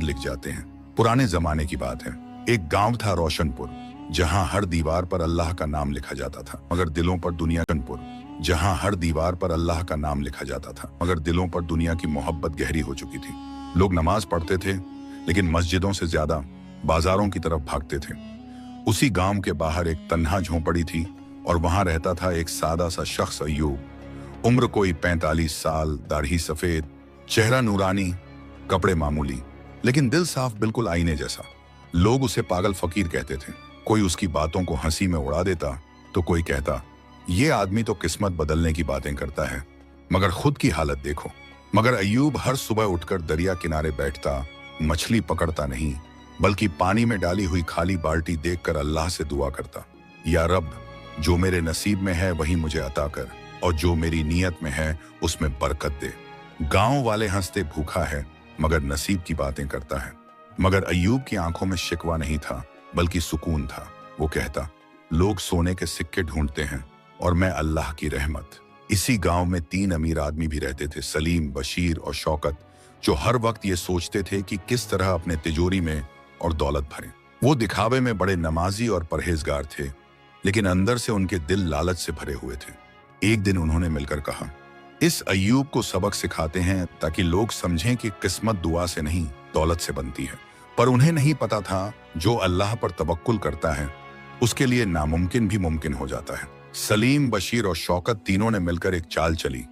लिख जाते हैं। पुराने जमाने की बात है। एक गांव था रोशनपुर, जहां हर दीवार पर अल्लाह का नाम लिखा जाता था, मगर दिलों पर दिलों पर दुनिया की मोहब्बत गहरी हो चुकी थी। लोग नमाज पढ़ते थे, लेकिन मस्जिदों से ज्यादा बाजारों की तरफ भागते थे। उसी गांव के बाहर एक तन्हा झोंपड़ी थी और वहां रहता था एक सादा सा शख्स, अय्यूब। उम्र कोई 45 साल, दाढ़ी सफेद, चेहरा नूरानी, कपड़े मामूली, लेकिन दिल साफ, बिल्कुल आईने जैसा। लोग उसे पागल फकीर कहते थे। कोई उसकी बातों को हंसी में उड़ा देता तो कोई कहता, ये आदमी तो किस्मत बदलने की बातें करता है, मगर खुद की हालत देखो। मगर अय्यूब हर सुबह उठकर दरिया किनारे बैठता, मछली पकड़ता नहीं, बल्कि पानी में डाली हुई खाली बाल्टी देखकर अल्लाह से दुआ करता, या रब, जो मेरे नसीब में है वही मुझे अता कर, और जो मेरी नीयत में है उसमें बरकत दे। गांव वाले हंसते, भूखा है मगर नसीब की बातें करता है। मगर अय्यूब की आंखों में शिकवा नहीं था, बल्कि सुकून था। वो कहता, लोग सोने के सिक्के ढूंढते हैं और मैं अल्लाह की रहमत। इसी गांव में 3 अमीर आदमी भी रहते थे, सलीम, बशीर और शौकत, जो हर वक्त ये सोचते थे कि किस तरह अपने तिजोरी में और दौलत भरें। वो दिखावे में बड़े नमाजी और परहेजगार थे, लेकिन अंदर से उनके दिल लालच से भरे हुए थे। एक दिन उन्होंने मिलकर कहा, इस अय्यूब को सबक सिखाते हैं ताकि लोग समझें कि किस्मत दुआ से नहीं, दौलत से बनती है। पर उन्हें नहीं पता था, जो अल्लाह पर तवक्कुल करता है उसके लिए नामुमकिन भी मुमकिन हो जाता है। सलीम, बशीर और शौकत तीनों ने मिलकर एक चाल चली।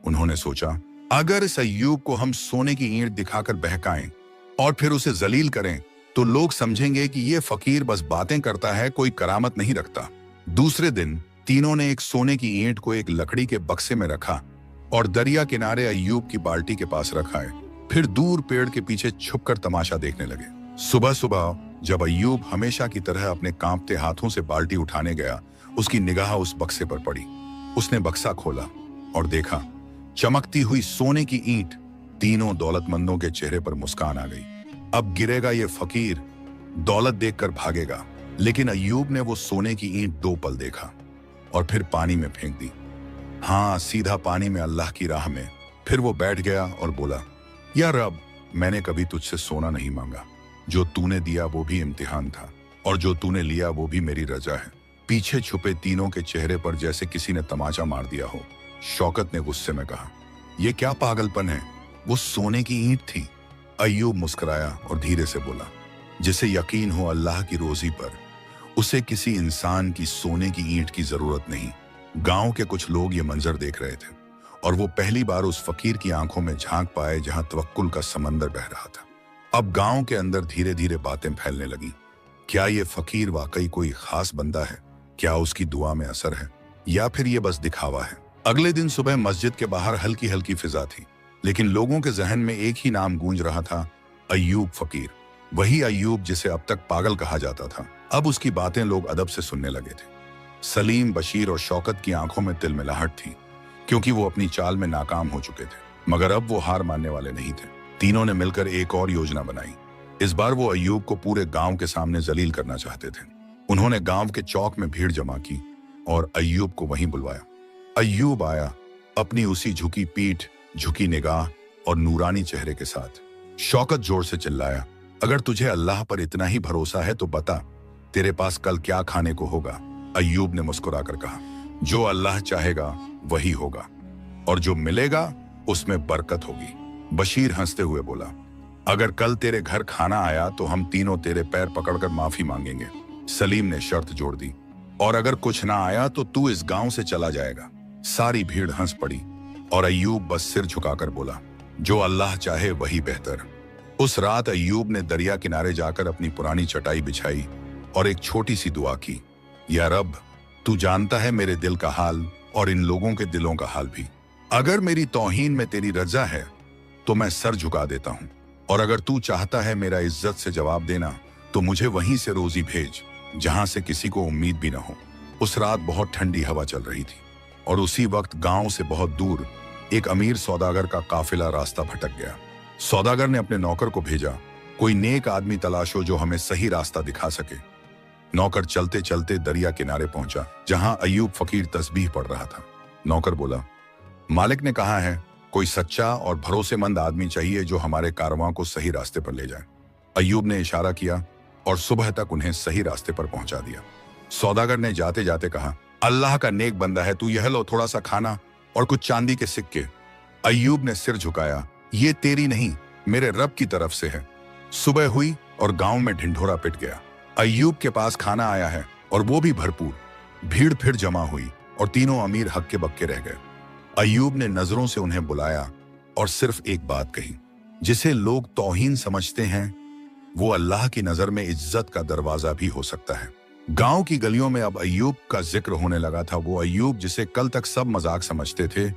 उन्होंने सोचा, अगर इस अय्यूब को हम सोने की ईंट दिखाकर बहकाएं और फिर उसे जलील करें, तो लोग समझेंगे कि ये फकीर बस बातें करता है, कोई करामत नहीं रखता। दूसरे दिन तीनों ने एक सोने की ईंट को एक लकड़ी के बक्से में रखा और दरिया किनारे अय्यूब की बाल्टी के पास रखाए। फिर दूर पेड़ के पीछे छुपकर तमाशा देखने लगे। सुबह सुबह जब अय्यूब हमेशा की तरह अपने कांपते हाथों से बाल्टी उठाने गया, उसकी निगाह उस बक्से पर पड़ी। उसने बक्सा खोला और देखा, चमकती हुई सोने की ईंट। तीनों दौलतमंदों के चेहरे पर मुस्कान आ गई। अब गिरेगा ये फकीर, दौलत देखकर भागेगा। लेकिन अय्यूब ने वो सोने की ईंट 2 पल देखा और फिर पानी में फेंक दी। हाँ, सीधा पानी में, अल्लाह की राह में। फिर वो बैठ गया और बोला, या रब, मैंने कभी तुझसे सोना नहीं मांगा। जो तूने दिया वो भी इम्तिहान था, और जो तूने लिया वो भी मेरी रजा है। पीछे छुपे तीनों के चेहरे पर जैसे किसी ने तमाचा मार दिया हो। शौकत ने गुस्से में कहा, ये क्या पागलपन है, वो सोने की ईंट थी। अय्यूब मुस्कुराया और धीरे से बोला, जिसे यकीन हो अल्लाह की रोजी पर, उसे किसी इंसान की सोने की ईंट की जरूरत नहीं। गांव के कुछ लोग ये मंजर देख रहे थे और वो पहली बार उस फकीर की आंखों में झांक पाए जहां तवक्कुल का समंदर बह रहा था। अब गांव के अंदर धीरे धीरे बातें फैलने लगी। क्या ये फकीर वाकई कोई खास बंदा है? क्या उसकी दुआ में असर है, या फिर ये बस दिखावा है? अगले दिन सुबह मस्जिद के बाहर हल्की हल्की फिजा थी, लेकिन लोगों के जहन में एक ही नाम गूंज रहा था, अय्यूब फकीर। वही अय्यूब जिसे अब तक पागल कहा जाता था। अब उसकी बातें लोग अदब से सुनने लगे थे। सलीम, बशीर और शौकत की आंखों में तिलमिलाहट थी, क्योंकि वो अपनी चाल में नाकाम हो चुके थे, मगर अब वो हार मानने वाले नहीं थे। तीनों ने मिलकर एक और योजना बनाई। इस बार वो अय्यूब को पूरे गांव के सामने जलील करना चाहते थे। उन्होंने गांव के चौक में भीड़ जमा की और अय्यूब को वहीं बुलवाया। अय्यूब आया, अपनी उसी झुकी पीठ, झुकी निगाह और नूरानी चेहरे के साथ। शौकत जोर से चिल्लाया, अगर तुझे अल्लाह पर इतना ही भरोसा है तो बता, तेरे पास कल क्या खाने को होगा? अय्यूब ने मुस्कुराकर कहा, जो अल्लाह चाहेगा वही होगा, और जो मिलेगा उसमें बरकत होगी। बशीर हंसते हुए बोला, अगर कल तेरे घर खाना आया तो हम तीनों तेरे पैर पकड़कर माफी मांगेंगे। सलीम ने शर्त जोड़ दी, और अगर कुछ ना आया तो तू इस गांव से चला जाएगा। सारी भीड़ हंस पड़ी और अय्यूब बस सिर झुकाकर बोला, जो अल्लाह चाहे वही बेहतर। उस रात अय्यूब ने दरिया किनारे जाकर अपनी पुरानी चटाई बिछाई और एक छोटी सी दुआ की, या रब, तू जानता है मेरे दिल का हाल और इन लोगों के दिलों का हाल भी। अगर मेरी तौहीन में तेरी रजा है तो मैं सर झुका देता हूं, और अगर तू चाहता है मेरा इज्जत से जवाब देना तो मुझे वहीं से रोजी भेज जहां से किसी को उम्मीद भी ना हो। उस रात बहुत ठंडी हवा चल रही थी और उसी वक्त गांव से बहुत दूर एक अमीर सौदागर का काफिला रास्ता भटक गया। सौदागर ने अपने नौकर को भेजा, कोई नेक आदमी तलाशो जो हमें सही रास्ता दिखा सके। नौकर चलते चलते दरिया किनारे पहुंचा, जहां अय्यूब फकीर तस्बीह पढ़ रहा था। नौकर बोला, मालिक ने कहा है कोई सच्चा और भरोसेमंद आदमी चाहिए जो हमारे कारवां को सही रास्ते पर ले जाए। अय्यूब ने इशारा किया और सुबह तक उन्हें सही रास्ते पर पहुंचा दिया। सौदागर ने जाते जाते कहा, अल्लाह का नेक बंदा है तू, यह लो थोड़ा सा खाना और कुछ चांदी के सिक्के। अय्यूब ने सिर झुकाया, ये तेरी नहीं मेरे रब की तरफ से है। सुबह हुई और गांव में ढिंढोरा पिट गया। अय्यूब के पास खाना आया है और वो भी भरपूर। भीड़ फिर जमा हुई और तीनों अमीर हक्के बक्के रह गए। अय्यूब ने नजरों से उन्हें बुलाया और सिर्फ एक बात कही, जिसे लोग तौहीन समझते हैं वो अल्लाह की नजर में इज्जत का दरवाजा भी हो सकता है। गांव की गलियों में अब अय्यूब का जिक्र होने लगा था। वो अय्यूब जिसे कल तक सब मजाक समझते थे,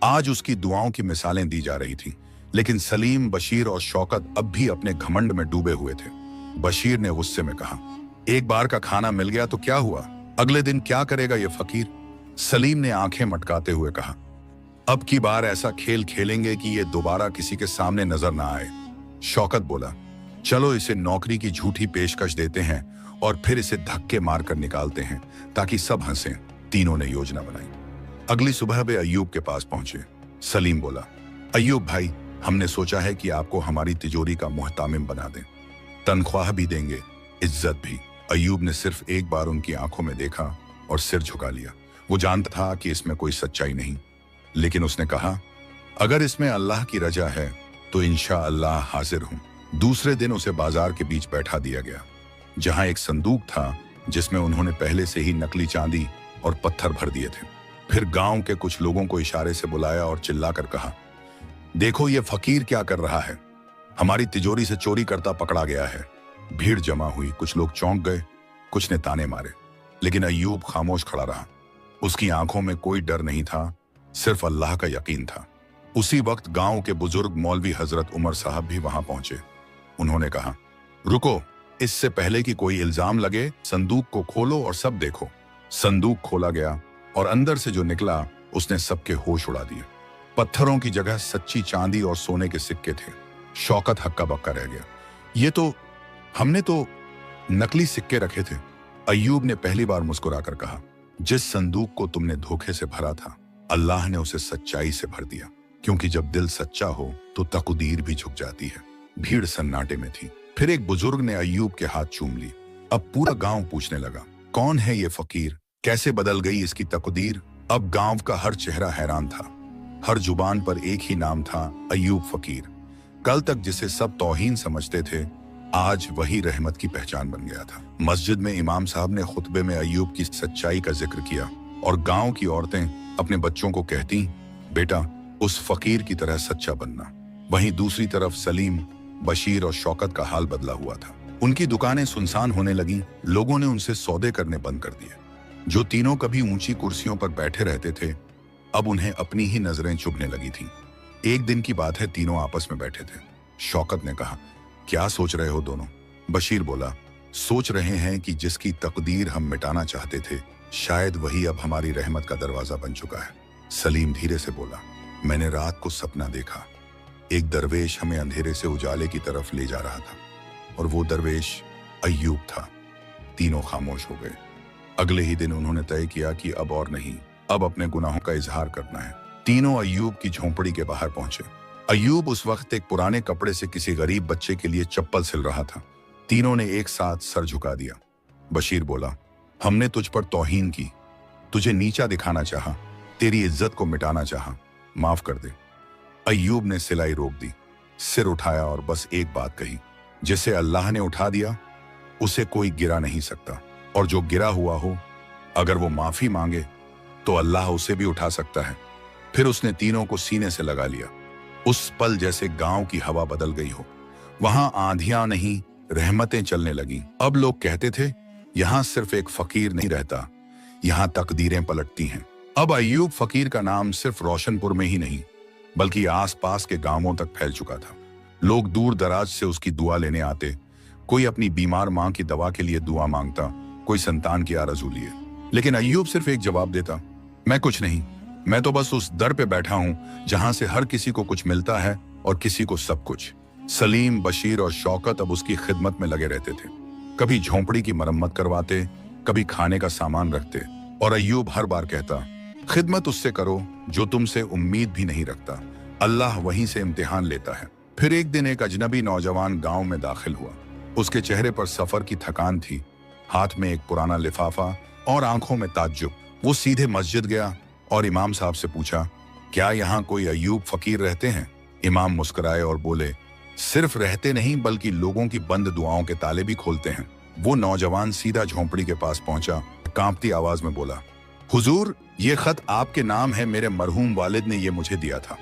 आज उसकी दुआओं की मिसालें दी जा रही थी। लेकिन सलीम, बशीर और शौकत अब भी अपने घमंड में डूबे हुए थे। बशीर ने गुस्से में कहा, एक बार का खाना मिल गया तो क्या हुआ, अगले दिन क्या करेगा ये फकीर। सलीम ने आंखें मटकाते हुए कहा, अब की बार ऐसा खेल खेलेंगे कि ये दोबारा किसी के सामने नजर ना आए। शौकत बोला, चलो इसे नौकरी की झूठी पेशकश देते हैं और फिर इसे धक्के मारकर निकालते हैं ताकि सब हंसें। तीनों ने योजना बनाई। अगली सुबह वे अय्यूब के पास पहुंचे। सलीम बोला, अय्यूब भाई, हमने सोचा है कि आपको हमारी तिजोरी का मुहतामिम बना दें, तनख्वाह भी देंगे, इज्जत भी। अय्यूब ने सिर्फ एक बार उनकी आंखों में देखा और सिर झुका लिया। वो जानता था कि इसमें कोई सच्चाई नहीं, लेकिन उसने कहा, अगर इसमें अल्लाह की रजा है तो इंशाअल्लाह हाजिर हूं। दूसरे दिन उसे बाजार के बीच बैठा दिया गया, जहां एक संदूक था जिसमें उन्होंने पहले से ही नकली चांदी और पत्थर भर दिए थे। फिर गांव के कुछ लोगों को इशारे से बुलाया और चिल्लाकर कहा, देखो ये फकीर क्या कर रहा है, हमारी तिजोरी से चोरी करता पकड़ा गया है। भीड़ जमा हुई, कुछ लोग चौंक गए, कुछ ने ताने मारे, लेकिन अय्यूब खामोश खड़ा रहा। उसकी आंखों में कोई डर नहीं था, सिर्फ अल्लाह का यकीन था। उसी वक्त गांव के बुजुर्ग मौलवी हजरत उमर साहब भी वहां पहुंचे। उन्होंने कहा, रुको, इससे पहले कि कोई इल्जाम लगे संदूक को खोलो और सब देखो। संदूक खोला गया और अंदर से जो निकला उसने सबके होश उड़ा दिए। पत्थरों की जगह सच्ची चांदी और सोने के सिक्के थे। शौकत हक्का बक्का रह गया, ये तो हमने तो नकली सिक्के रखे थे। अय्यूब ने पहली बार मुस्कुराकर कहा, जिस संदूक को तुमने धोखे से भरा था अल्लाह ने उसे सच्चाई से भर दिया, क्योंकि जब दिल सच्चा हो तो तकदीर भी झुक जाती है। भीड़ सन्नाटे में थी। फिर एक बुजुर्ग ने अय्यूब के हाथ चूम ली। अब पूरा गांव पूछने लगा, कौन है ये फकीर, कैसे बदल गई इसकी तकदीर। अब गांव का हर चेहरा हैरान था। हर जुबान पर एक ही नाम था, अय्यूब फकीर। कल तक जिसे सब तौहीन समझते थे, आज वही रहमत की पहचान बन गया था। मस्जिद में इमाम साहब ने खुतबे में अय्यूब की सच्चाई का जिक्र किया और गांव की औरतें अपने बच्चों को कहती, बेटा उस फकीर की तरह सच्चा बनना। वहीं दूसरी तरफ सलीम, बशीर और शौकत का हाल बदला हुआ था। उनकी दुकानें सुनसान होने लगी, लोगों ने उनसे सौदे करने बंद कर दिए। जो तीनों कभी ऊंची कुर्सियों पर बैठे रहते थे, अब उन्हें अपनी ही नजरें चुभने लगी थीं। एक दिन की बात है, तीनों आपस में बैठे थे। शौकत ने कहा, क्या सोच रहे हो दोनों? बशीर बोला, सोच रहे हैं कि जिसकी तकदीर हम मिटाना चाहते थे, शायद वही अब हमारी रहमत का दरवाजा बन चुका है। सलीम धीरे से बोला, मैंने रात को सपना देखा, एक दरवेश हमें अंधेरे से उजाले की तरफ ले जा रहा था और वो दरवेश अय्यूब था। तीनों खामोश हो गए। अगले ही दिन उन्होंने तय किया कि अब और नहीं, अब अपने गुनाहों का इजहार करना है। तीनों अय्यूब की झोंपड़ी के बाहर पहुंचे। अय्यूब उस वक्त एक पुराने कपड़े से किसी गरीब बच्चे के लिए चप्पल सिल रहा था। तीनों ने एक साथ सर झुका दिया। बशीर बोला, हमने तुझ पर तौहीन की, तुझे नीचा दिखाना चाहा, तेरी इज्जत को मिटाना चाहा, माफ कर दे। अय्यूब ने सिलाई रोक दी, सिर उठाया और बस एक बात कही, जिसे अल्लाह ने उठा दिया उसे कोई गिरा नहीं सकता, और जो गिरा हुआ हो अगर वो माफी मांगे तो अल्लाह उसे भी उठा सकता है। फिर उसने तीनों को सीने से लगा लिया। उस पल जैसे गांव की हवा बदल गई हो। वहां आंधियां नहीं, रहमतें चलने लगीं। अब लोग कहते थे, यहां सिर्फ एक फकीर नहीं रहता, यहां तकदीरें पलटती हैं। अब अय्यूब फकीर का नाम सिर्फ रोशनपुर में ही नहीं, बल्कि आसपास के गांवों तक फैल चुका था। लोग दूर दराज से उसकी दुआ लेने आते। कोई अपनी बीमार मां की दवा के लिए दुआ मांगता, कोई संतान की आरज़ू लिए। लेकिन अय्यूब सिर्फ एक जवाब देता, मैं कुछ नहीं, मैं तो बस उस दर पे बैठा हूं जहां से हर किसी को कुछ मिलता है और किसी को सब कुछ। सलीम, बशीर और शौकत अब उसकी खिदमत में लगे रहते थे। कभी झोंपड़ी की मरम्मत करवाते, कभी खाने का सामान रखते, और अय्यूब हर बार कहता, खिदमत उससे करो जो तुमसे उम्मीद भी नहीं रखता, अल्लाह वहीं से इम्तिहान लेता है। फिर एक दिन एक अजनबी नौजवान गांव में दाखिल हुआ। उसके चेहरे पर सफर की थकान थी, हाथ में एक पुराना लिफाफा और आंखों में ताज्जुब। वो सीधे मस्जिद गया और इमाम साहब से पूछा, क्या यहाँ कोई अय्यूब फकीर रहते हैं? इमाम मुस्कुराए और बोले, सिर्फ रहते नहीं बल्कि लोगों की बंद दुआओं के ताले भी खोलते हैं। वो नौजवान सीधा झोंपड़ी के पास पहुंचा, कांपती आवाज में बोला, हुजूर, ये खत आपके नाम है। मेरे मरहूम वालिद ने ये मुझे दिया था।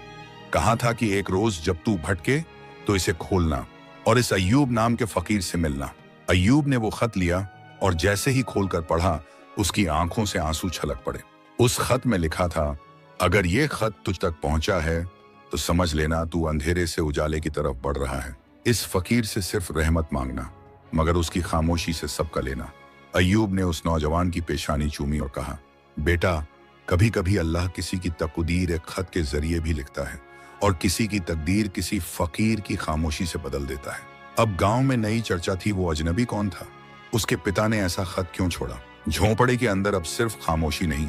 कहा था कि एक रोज जब तू भटके तो इसे खोलना और इस अय्यूब नाम के फकीर से मिलना। अय्यूब ने वो खत लिया और जैसे ही खोलकर पढ़ा, उसकी आंखों से आंसू छलक पड़े। उस खत में लिखा था, अगर ये खत तुझ तक पहुंचा है तो समझ लेना तू अंधेरे से उजाले की तरफ बढ़ रहा है। इस फकीर से सिर्फ रहमत मांगना, मगर उसकी खामोशी से सबका लेना। अय्यूब ने उस नौजवान की पेशानी चूमी और कहा, बेटा, कभी कभी अल्लाह किसी की तकदीर एक खत के जरिए भी लिखता है और किसी की तकदीर किसी फकीर की खामोशी से बदल देता है। अब गांव में नई चर्चा थी, वो अजनबी कौन था? उसके पिता ने ऐसा खत क्यों छोड़ा? झोंपड़े के अंदर अब सिर्फ खामोशी नहीं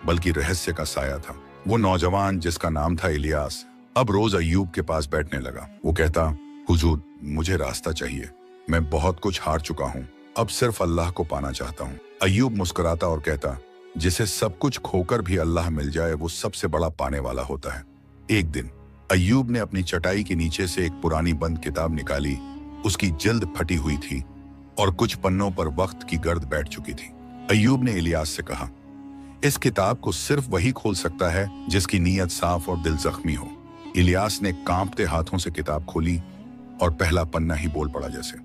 बल्कि रहस्य का साया था। वो नौजवान जिसका नाम था इलियास अब रोज अय्यूब के पास बैठने लगा। वो कहता, हुजूर, मुझे रास्ता चाहिए। मैं बहुत कुछ हार चुका हूँ, अब सिर्फ अल्लाह को पाना चाहता हूँ। अय्यूब मुस्कुराता और कहता, जिसे सब कुछ खोकर भी अल्लाह मिल जाए वो सबसे बड़ा पाने वाला होता है। एक दिन अय्यूब ने अपनी चटाई के नीचे से एक पुरानी बंद किताब निकाली। उसकी जिल्द फटी हुई थी और कुछ पन्नों पर वक्त की गर्द बैठ चुकी थी। अय्यूब ने इलियास से कहा, इस किताब को सिर्फ वही खोल सकता है जिसकी नीयत साफ और दिल जख्मी हो। इलियास ने कांपते हाथों से किताब खोली और पहला पन्ना ही बोल पड़ा जैसे।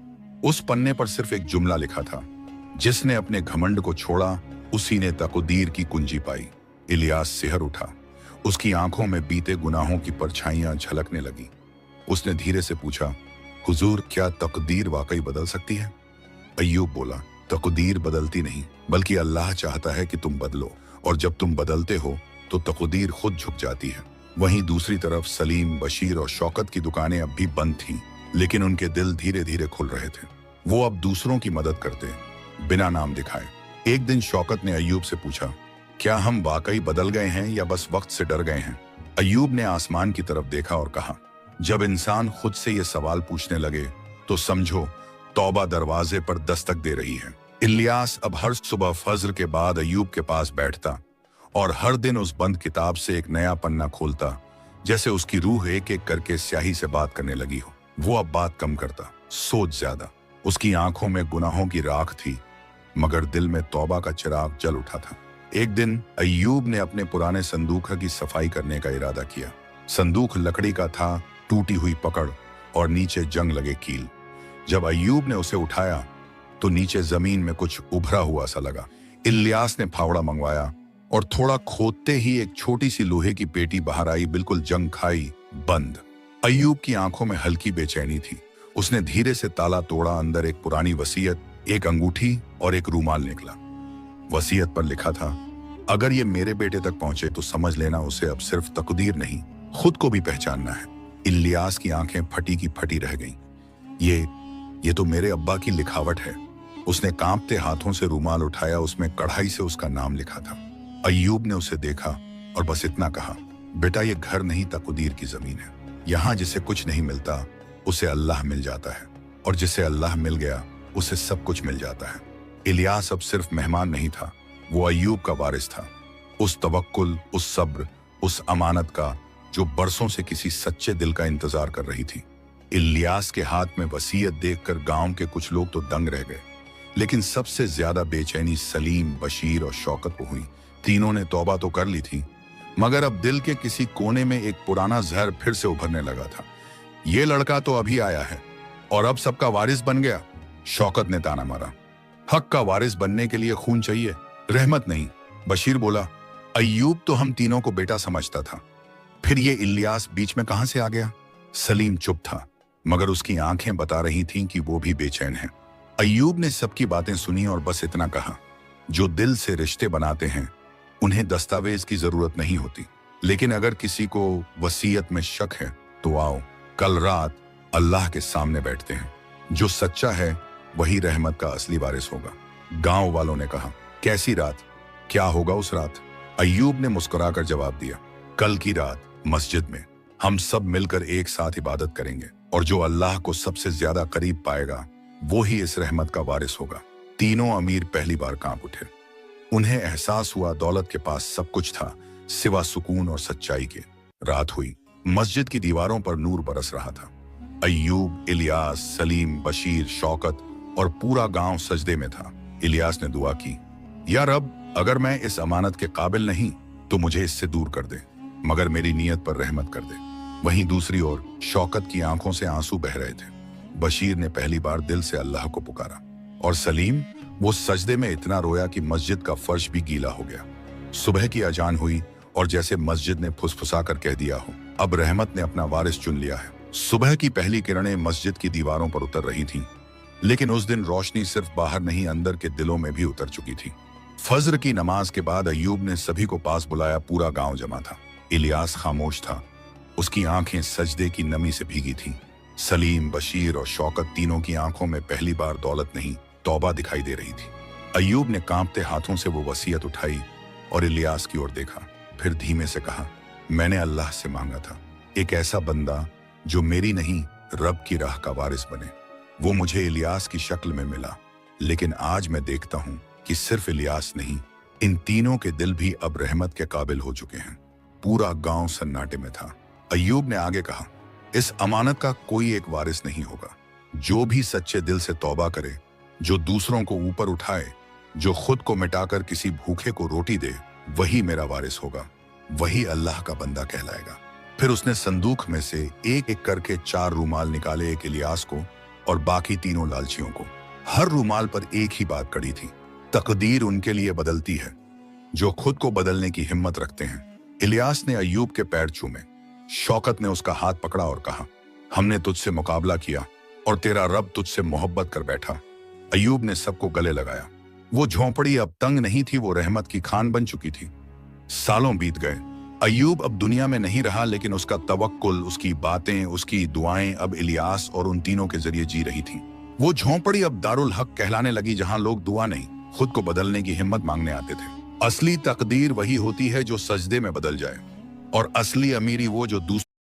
उस पन्ने पर सिर्फ एक जुमला लिखा था, जिसने अपने घमंड को छोड़ा उसी ने तकदीर की कुंजी पाई। इलियास सिहर उठा, उसकी आंखों में बीते गुनाहों की परछाइयां झलकने लगी। उसने धीरे से पूछा, हुजूर, क्या तकदीर वाकई बदल सकती है? अय्यूब बोला, तकदीर बदलती नहीं बल्कि अल्लाह चाहता है कि तुम बदलो, और जब तुम बदलते हो तो तकदीर खुद झुक जाती है। वहीं दूसरी तरफ सलीम, बशीर और शौकत की दुकानें अब भी बंद थीं, लेकिन उनके दिल धीरे धीरे खुल रहे थे। वो अब दूसरों की मदद करते, बिना नाम दिखाए। एक दिन शौकत ने अय्यूब से पूछा, क्या हम वाकई बदल गए हैं या बस वक्त से डर गए हैं? अय्यूब ने आसमान की तरफ देखा और कहा, जब इंसान खुद से ये सवाल पूछने लगे तो समझो तौबा दरवाजे पर दस्तक दे रही है। इलियास अब हर सुबह फज्र के बाद अय्यूब के पास बैठता और हर दिन उस बंद किताब से एक नया पन्ना खोलता, जैसे उसकी रूह एक एक करके स्याही से बात करने लगी हो। वो अब बात कम करता, सोच ज्यादा। उसकी आंखों में गुनाहों की राख थी, मगर दिल में तौबा का चिराग जल उठा था। एक दिन अय्यूब ने अपने पुराने संदूक की सफाई करने का इरादा किया। संदूक लकड़ी का था, टूटी हुई पकड़ और नीचे जंग लगे कील। जब अय्यूब ने उसे उठाया तो नीचे जमीन में कुछ उभरा हुआ सा लगा। इलियास ने फावड़ा मंगवाया और थोड़ा खोदते ही एक छोटी सी लोहे की पेटी बाहर आई, बिल्कुल जंग खाई, बंद। अय्यूब की आंखों में हल्की बेचैनी थी। उसने धीरे से ताला तोड़ा। अंदर एक पुरानी वसीयत, एक अंगूठी और एक रूमाल निकला। वसीयत पर लिखा था, अगर ये मेरे बेटे तक पहुंचे तो समझ लेना उसे अब सिर्फ तकदीर नहीं, खुद को भी पहचानना है। इलियास की आंखें फटी की फटी रह गईं। ये तो मेरे अब्बा की लिखावट है। उसने कांपते हाथों से रूमाल उठाया, उसमें कढ़ाई से उसका नाम लिखा था। अय्यूब ने उसे देखा और बस इतना कहा, बेटा, ये घर नहीं तकदीर की जमीन है। यहाँ जिसे कुछ नहीं मिलता उसे अल्लाह मिल जाता है, और जिसे अल्लाह मिल गया उसे सब कुछ मिल जाता है। इलियास अब सिर्फ मेहमान नहीं था, वो अय्यूब का वारिस था। उस तवक्कुल, उस सब्र, उस अमानत का जो बरसों से किसी सच्चे दिल का इंतजार कर रही थी। इलियास के हाथ में वसीयत देखकर गांव के कुछ लोग तो दंग रह गए, लेकिन सबसे ज्यादा बेचैनी सलीम, बशीर और शौकत को हुई। तीनों ने तौबा तो कर ली थी, मगर अब दिल के किसी कोने में एक पुराना जहर फिर से उभरने लगा था। ये लड़का तो अभी आया है और अब सबका वारिस बन गया। शौकत ने ताना मारा, हक का वारिस बनने के लिए खून चाहिए, रहमत नहीं। बशीर बोला, अय्यूब तो हम तीनों को बेटा समझता था, फिर ये इलियास बीच में कहां से आ गया? सलीम चुप था, मगर उसकी आंखें बता रही थीं कि वो भी बेचैन है। अय्यूब ने सबकी बातें सुनी और बस इतना कहा, जो दिल से रिश्ते बनाते हैं उन्हें दस्तावेज की जरूरत नहीं होती, लेकिन अगर किसी को वसीयत में शक है तो आओ, कल रात अल्लाह के सामने बैठते हैं। जो सच्चा है वही रहमत का असली वारिस होगा। गांव वालों ने कहा, कैसी रात? क्या होगा उस रात? अय्यूब ने मुस्कुराकर जवाब दिया, कल की रात मस्जिद में हम सब मिलकर एक साथ इबादत करेंगे। और जो अल्लाह को सबसे ज्यादा करीब पाएगा वो ही इस रहमत का वारिस होगा। तीनों अमीर पहली बार कांप उठे। उन्हें एहसास हुआ दौलत के पास सब कुछ था सिवा सुकून और सच्चाई के। रात हुई, मस्जिद की दीवारों पर नूर बरस रहा था। अय्यूब, इलियास, सलीम, बशीर, शौकत और पूरा गांव सजदे में था। इलियास ने दुआ की, या रब, अगर मैं इस अमानत के काबिल नहीं तो मुझे इससे दूर कर दे, मगर मेरी नीयत पर रहमत कर दे। वहीं दूसरी ओर शौकत की आंखों से आंसू बह रहे थे। बशीर ने पहली बार दिल से अल्लाह को पुकारा और सलीम, वो सजदे में इतना रोया कि मस्जिद का फर्श भी गीला हो गया। सुबह की अजान हुई और जैसे मस्जिद ने फुसफुसा कर कह दिया हो, अब रहमत ने अपना वारिस चुन लिया है। सुबह की पहली किरणें मस्जिद की दीवारों पर उतर रही थीं, लेकिन उस दिन रोशनी सिर्फ बाहर नहीं अंदर के दिलों में भी उतर चुकी थी। फज्र की नमाज के बाद अय्यूब ने सभी को पास बुलाया। पूरा गांव जमा था। इलियास खामोश था, उसकी आंखें सजदे की नमी से भीगी थीं। सलीम, बशीर और शौकत तीनों की आंखों में पहली बार दौलत नहीं तौबा दिखाई दे रही थी। अय्यूब ने कांपते हाथों से वो वसीयत उठाई और इलियास की ओर देखा, फिर धीमे से कहा, मैंने अल्लाह से मांगा था एक ऐसा बंदा जो मेरी नहीं रब की राह का वारिस बने। वो मुझे इलियास की शक्ल में मिला, लेकिन आज मैं देखता हूं कि सिर्फ इलियास नहीं, इन तीनों के दिल भी अब रहमत के काबिल हो चुके हैं। पूरा गांव सन्नाटे में था। अय्यूब ने आगे कहा, इस अमानत का कोई एक वारिस नहीं होगा। जो भी सच्चे दिल से तौबा करे, जो दूसरों को ऊपर उठाए, जो खुद को मिटाकर किसी भूखे को रोटी दे, वही मेरा वारिस होगा, वही अल्लाह का बंदा कहलाएगा। फिर उसने संदूक में से एक एक करके 4 रूमाल निकाले, एक इलियास को और बाकी तीनों लालचियों को। हर रूमाल पर एक ही बात कड़ी थी, तकदीर उनके लिए बदलती है जो खुद को बदलने की हिम्मत रखते हैं। इलियास ने अय्यूब के पैर चूमे। शौकत ने उसका हाथ पकड़ा और कहा, हमने तुझसे मुकाबला किया और तेरा रब तुझसे मोहब्बत कर बैठा। अय्यूब ने सबको गले लगाया। वो झोंपड़ी अब तंग नहीं थी, वो रहमत की खान बन चुकी थी। सालों बीत गए। अय्यूब अब दुनिया में नहीं रहा, लेकिन उसका तवक्कुल, उसकी बातें, उसकी दुआएं अब इलियास और उन तीनों के जरिए जी रही थी। वो झोंपड़ी अब दारुल हक कहलाने लगी, जहां लोग दुआ नहीं, खुद को बदलने की हिम्मत मांगने आते थे। असली तकदीर वही होती है जो सजदे में बदल जाए, और असली अमीरी वो जो दूसरे